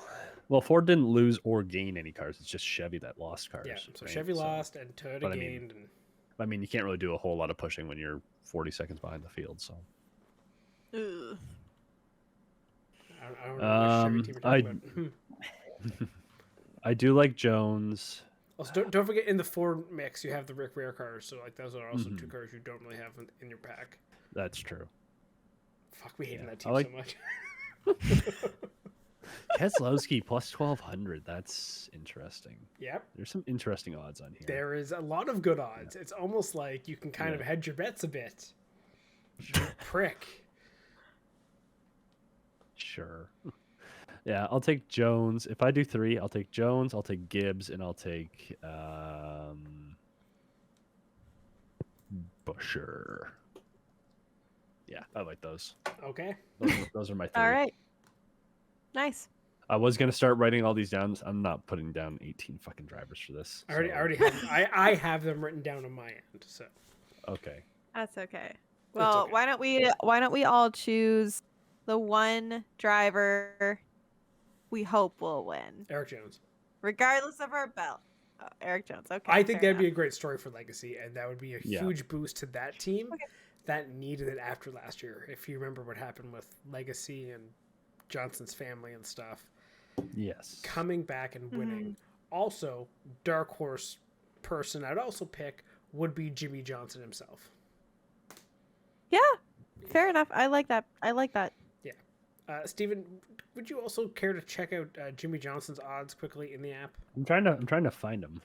well, Ford didn't lose or gain any cars. It's just Chevy that lost cars. Yeah, so right? Chevy lost and Toyota but I mean, gained. And I mean, you can't really do a whole lot of pushing when you're 40 seconds behind the field. So, Ugh. I don't know which Chevy team you're talking about. I do like Jones. Also, don't forget in the Ford mix, you have the Rick Rare cars. So, like, those are also Mm-hmm. two cars you don't really have in your pack. That's true. Fuck, we hating Yeah, that I team like- so much. Keselowski plus 1,200. That's interesting. Yep. There's some interesting odds on here. There is a lot of good odds. It's almost like you can kind of Yeah. hedge your bets a bit. You prick. Sure. Yeah, I'll take Jones. If I do 3, I'll take Jones, I'll take Gibbs, and I'll take Busher. Yeah, I like those. Okay. Those are my 3. All right. Nice. I was gonna start writing all these down. I'm not putting down 18 fucking drivers for this. I already so- have. I have them written down on my end. So Okay. That's okay. Well, okay. why don't we all choose the one driver we hope will win, Eric Jones. regardless of our belt? Oh, Eric Jones. Okay. I think fair that'd be a enough. great story for Legacy, and that would be a Yeah. huge boost to that team Okay. that needed it after last year. If you remember what happened with Legacy and Johnson's family and stuff, Yes. coming back and winning. Mm-hmm. Also, dark horse person I'd also pick would be Jimmy Johnson himself. Yeah. Fair enough. I like that. Steven, would you also care to check out Jimmy Johnson's odds quickly in the app? I'm trying to find them.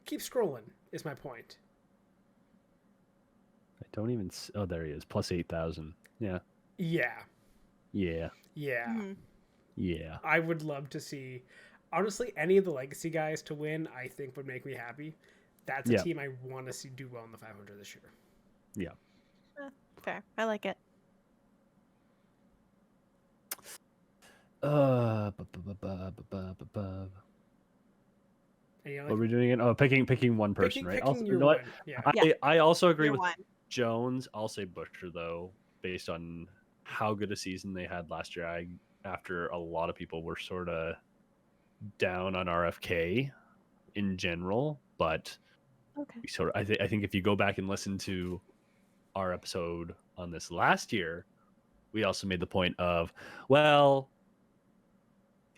Keep scrolling, is my point. I don't even. Oh, there he is. Plus 8,000. Yeah. Yeah. Yeah. Yeah. Mhm. Yeah. I would love to see, honestly, any of the Legacy guys to win, I think would make me happy. That's a Yeah. team I want to see do well in the 500 this year. Yeah. Fair. I like it. And, you know, What are we doing again? Oh, picking one person, right? picking your you know what? one. Yeah. Yeah. I also agree You're with one. Jones. I'll say Buescher though, based on how good a season they had last year. After a lot of people were sort of down on RFK in general, but Okay. we sort of I think if you go back and listen to our episode on this last year, we also made the point of, well,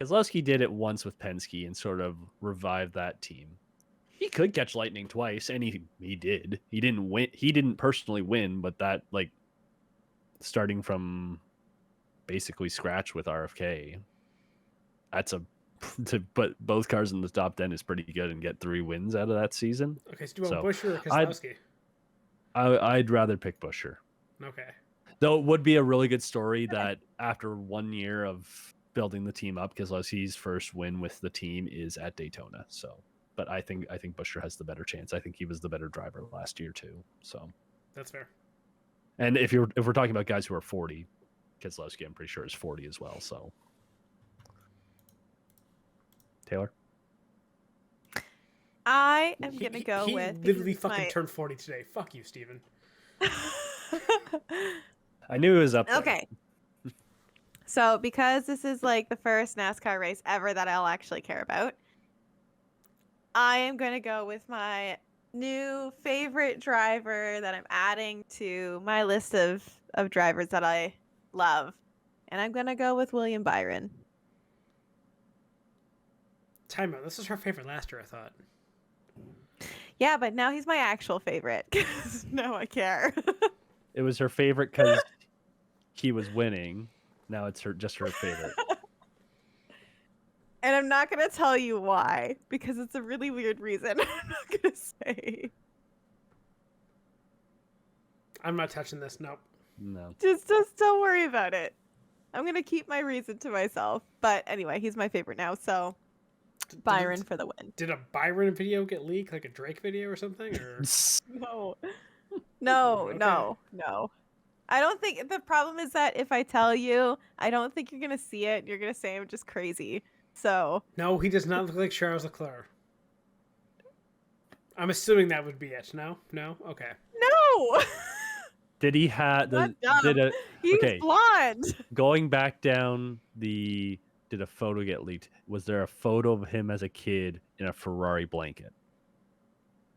Keselowski did it once with Penske and sort of revived that team. He could catch lightning twice, and he did. He didn't win. He didn't personally win, but that, like, starting from basically scratch with RFK, that's to put both cars in the top 10 is pretty good and get 3 wins out of that season. Okay, so do you want Buescher or Keselowski? I'd rather pick Buescher. Okay. Though it would be a really good story that after 1 year of building the team up, Keselowski's first win with the team is at Daytona. So, but I think Buescher has the better chance. I think he was the better driver last year too. So that's fair. And if we're talking about guys who are 40, Keselowski, I'm pretty sure is 40 as well. So, Taylor, I am gonna go with. He literally fucking turned 40 today. Fuck you, Steven. I knew it was up there. Okay. So, because this is like the first NASCAR race ever that I'll actually care about, I am going to go with my new favorite driver that I'm adding to my list of drivers that I love. And I'm going to go with William Byron. Time out. This was her favorite last year, I thought. Yeah, but now he's my actual favorite. Because now I care. It was her favorite because he was winning. Now it's just her favorite. And I'm not going to tell you why, because it's a really weird reason. I'm not going to say. I'm not touching this. Nope. No. Just don't worry about it. I'm going to keep my reason to myself. But anyway, he's my favorite now, so Byron for the win. Did a Byron video get leaked, like a Drake video or something? Or No. Okay. No. I don't think the problem is that if I tell you, I don't think you're gonna see it. You're gonna say I'm just crazy. So no, he does not look like Charles Leclerc. I'm assuming that would be it. No, okay. no. Did he have? He's blonde. Going back down did a photo get leaked? Was there a photo of him as a kid in a Ferrari blanket,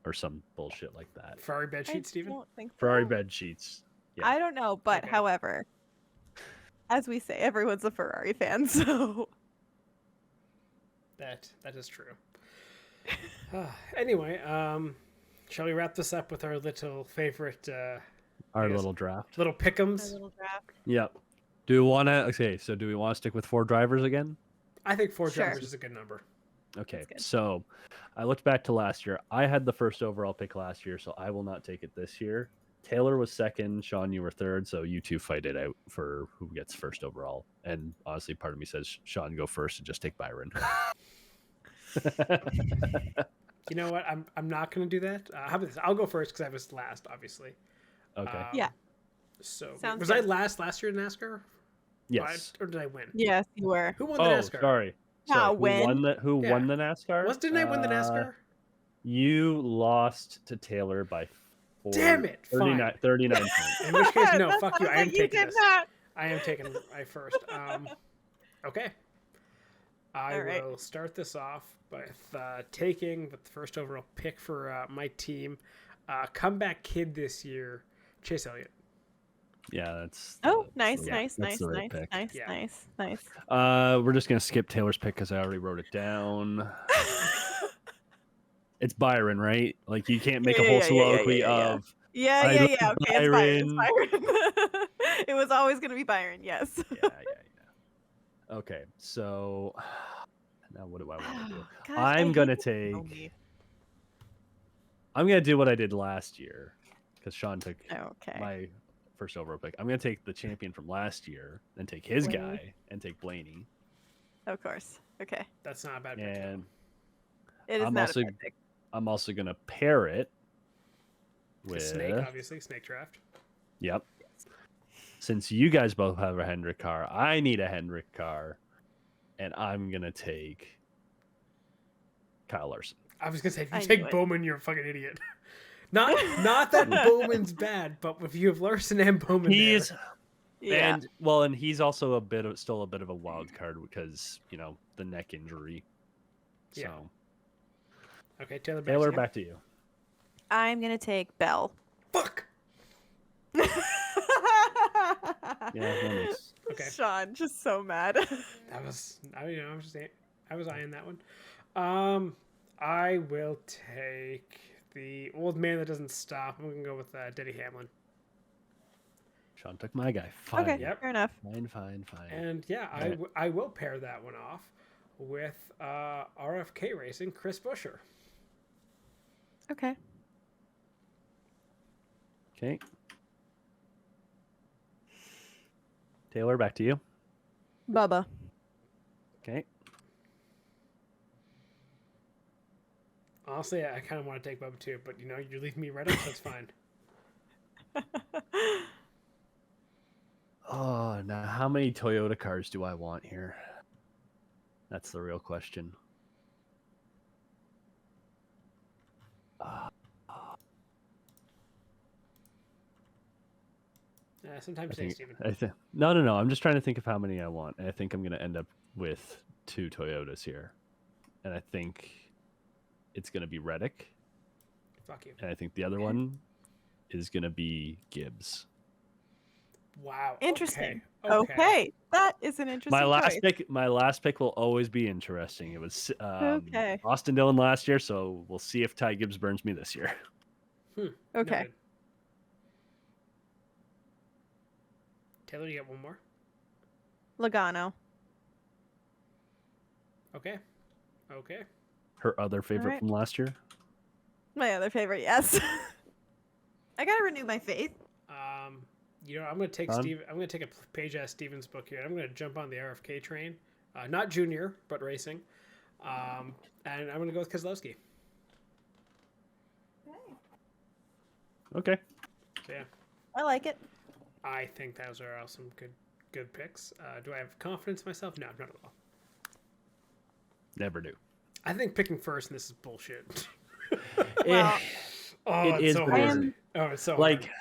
or some bullshit like that? Ferrari bed sheet, Steven? Don't think so. Ferrari bed sheets. Yeah. I don't know, but Okay. however, as we say, everyone's a Ferrari fan, so That is true. Anyway, shall we wrap this up with our little favorite Our little draft. little our pick'ems? little draft. Yep. Do we want to stick with 4 drivers again? I think 4 Sure. drivers is a good number. Okay. good. So I looked back to last year. I had the first overall pick last year, so I will not take it this year. Taylor was second. Sean, you were third. So you two fight it out for who gets first overall. And honestly, part of me says Sean go first and just take Byron. You know what? I'm not going to do that. How about this? I'll go first because I was last, obviously. Okay. Yeah. So Sounds was good. I last year in NASCAR? Yes. Or did I win? Yes, you were. Who won the Oh, NASCAR? sorry. Now Who win? won Yeah. won the NASCAR? Didn't I win the NASCAR? You lost to Taylor by 4. Damn it, fine. 39 points. In which case, no, That fuck you. sounds I am like you taking did this. that. I am taking I first. Okay. I All right. will start this off with taking the first overall pick for my team. Comeback kid this year, Chase Elliott. Yeah, that's. Oh, that's nice. the right pick. Nice. We're just gonna skip Taylor's pick because I already wrote it down. It's Byron, right? Like you can't make a whole soliloquy of. Yeah. I Okay, love it's Byron. It was always gonna be Byron. Yes. Yeah. Okay, so now what do I want to do? Gosh, I'm I gonna hate this take. movie. I'm gonna do what I did last year because Sean took Okay. my first overall pick. I'm gonna take the champion from last year and take his Blaney. guy and take Blaney. Of course. Okay. That's not a bad pick. And It is I'm not also- a bad pick. I'm also gonna pair it The with Snake, obviously. Snake draft. Yep. Since you guys both have a Hendrick car, I need a Hendrick car, and I'm gonna take Kyle Larson. I was going to say, if I you knew take it. Bowman, you're a fucking idiot. Not that Bowman's bad, but if you have Larson and Bowman, He's Yeah. and he's also still a bit of a wild card because the neck injury. So Yeah. Okay, Taylor. back to you. I'm gonna take Bell. Fuck. Yeah, that makes. Okay. Sean, just so mad. That was. I was eyeing that one. I will take the old man that doesn't stop. I'm gonna go with Denny Hamlin. Sean took my guy. Fine. Okay, Yep. fair enough. Fine. And yeah, Right. I will pair that one off with RFK Racing, Chris Buescher. Okay. Okay. Taylor, back to you. Bubba. Okay. Honestly, I kind of want to take Bubba too, but you're leaving me right up, so it's fine. Oh, now how many Toyota cars do I want here? That's the real question. Sometimes I say think, Steven. No. I'm just trying to think of how many I want. I think I'm going to end up with 2 Toyotas here. And I think it's going to be Reddick. Fuck you. And I think the other one is going to be Gibbs. Wow. Interesting. Okay. Okay. That is an interesting choice. My last pick will always be interesting. It was Okay. Austin Dillon last year, so we'll see if Ty Gibbs burns me this year. Okay. Noted. Taylor, you got one more? Logano. Okay. Her other favorite right. from last year. My other favorite, yes. I gotta renew my faith. I'm gonna take Steve. I'm gonna take a page out of Steven's book here. And I'm gonna jump on the RFK train, not junior, but racing. And I'm gonna go with Keselowski. Okay. So yeah, I like it. I think those are all some good picks. Do I have confidence in myself? No, not at all. Never do. I think picking first, and this is bullshit. Well, It's is so what it hard. is. Oh, it's so Like, hard.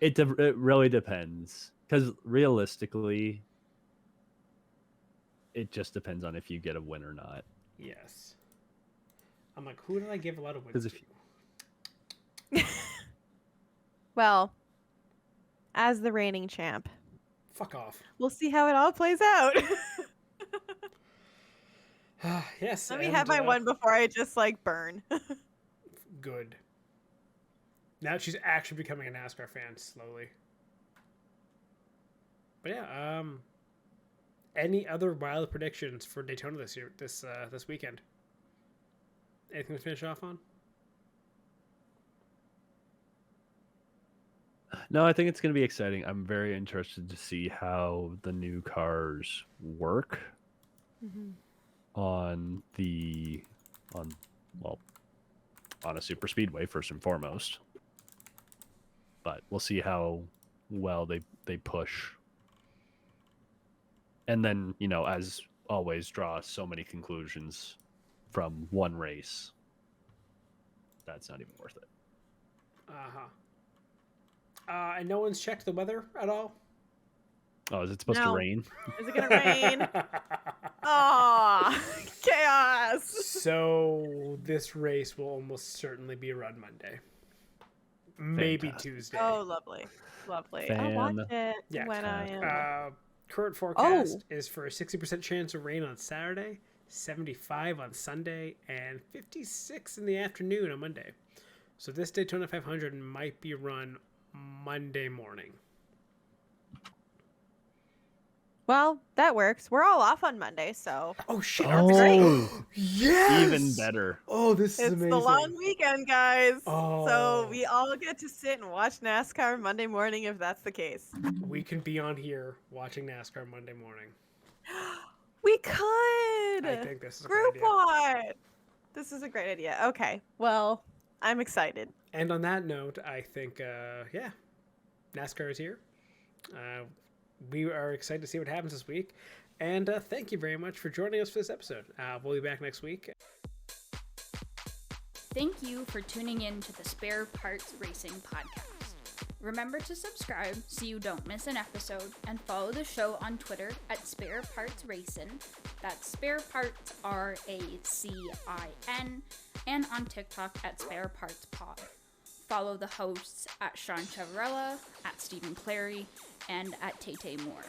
it really depends. Because realistically, it just depends on if you get a win or not. Yes. I'm like, who did I give a lot of wins 'Cause to? well, as the reigning champ, Fuck off. we'll see how it all plays out. Yes. Let me and, have my one before I just burn. Good. Now she's actually becoming a NASCAR fan slowly. But yeah, any other wild predictions for Daytona this year, this weekend? Anything to finish off on? No, I think it's going to be exciting. I'm very interested to see how the new cars work on a super speedway first and foremost. But we'll see how well they push. And then, as always, draw so many conclusions from one race. That's not even worth it. And no one's checked the weather at all? Oh, is it supposed to No. rain? Is it gonna rain? Aw, chaos. So this race will almost certainly be run Monday. Maybe Fantastic. Tuesday. Oh, lovely. I'll watch it Yeah, when I am. Current forecast is for a 60% chance of rain on Saturday, 75 on Sunday, and 56 in the afternoon on Monday. So this Daytona 500 might be run Monday morning. Well, that works. We're all off on Monday, so Oh shit! Oh, Yes! even better. Oh, this is it's amazing. the long weekend, guys. Oh. So we all get to sit and watch NASCAR Monday morning if that's the case. We can be on here watching NASCAR Monday morning. We could. I think this is a Group great idea. watch. This is a great idea. Okay. Well, I'm excited. And on that note, I think, NASCAR is here. We are excited to see what happens this week. And thank you very much for joining us for this episode. We'll be back next week. Thank you for tuning in to the Spare Parts Racing podcast. Remember to subscribe so you don't miss an episode, and follow the show on Twitter at Spare Parts Racing. That's Spare Parts RACIN, and on TikTok at Spare Parts Pod. Follow the hosts at Sean Chavarella, at Stephen Clary, and at Tay Moore.